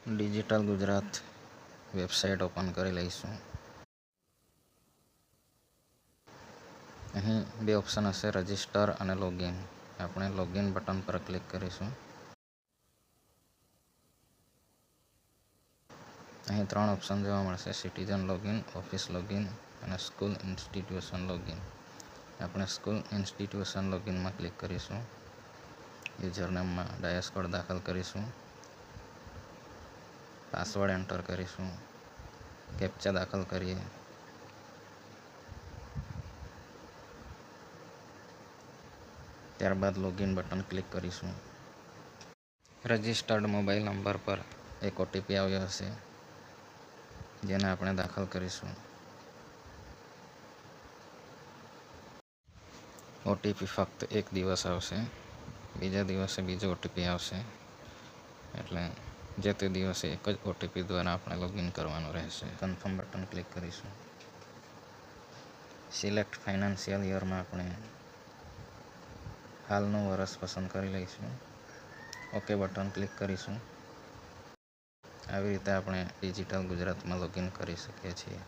Digital Gujarat website open કરી લઈશું. અહીં બે ઓપ્શન હશે, રજિસ્ટર અને લોગિન. આપણે લોગિન બટન પર ક્લિક કરીશું. અહીં 3 ઓપ્શન જોવા મળશે, સિટીઝન લોગિન, ઓફિસ લોગિન અને સ્કૂલ ઇન્સ્ટિટ્યુશન લોગિન. આપણે સ્કૂલ ઇન્સ્ટિટ્યુશન લોગિનમાં ક્લિક કરીશું. યુઝરનેમમાં ડાયસ કોડ દાખલ કરીશું. પાસવર્ડ એન્ટર કરીશું. કેપ્ચા દાખલ કરીએ. ત્યારબાદ લોગિન બટન ક્લિક કરીશું. રજિસ્ટર્ડ મોબાઈલ નંબર પર એક ઓટીપી આવ્યો હશે, જેને આપણે દાખલ કરીશું. ઓટીપી ફક્ત 1 દિવસ આવશે, બીજા દિવસે બીજો ઓટીપી આવશે. એટલે જે તે દિવસે એક જ ઓટીપી દ્વારા આપણે લોગિન કરવાનું રહેશે. કન્ફર્મ બટન ક્લિક કરીશું. સિલેક્ટ ફાઇનાન્શિયલ યરમાં આપણે હાલનું વર્ષ પસંદ કરી લઈશું. ઓકે બટન ક્લિક કરીશું. આવી રીતે આપણે ડિજિટલ ગુજરાતમાં લોગિન કરી શકીએ છીએ.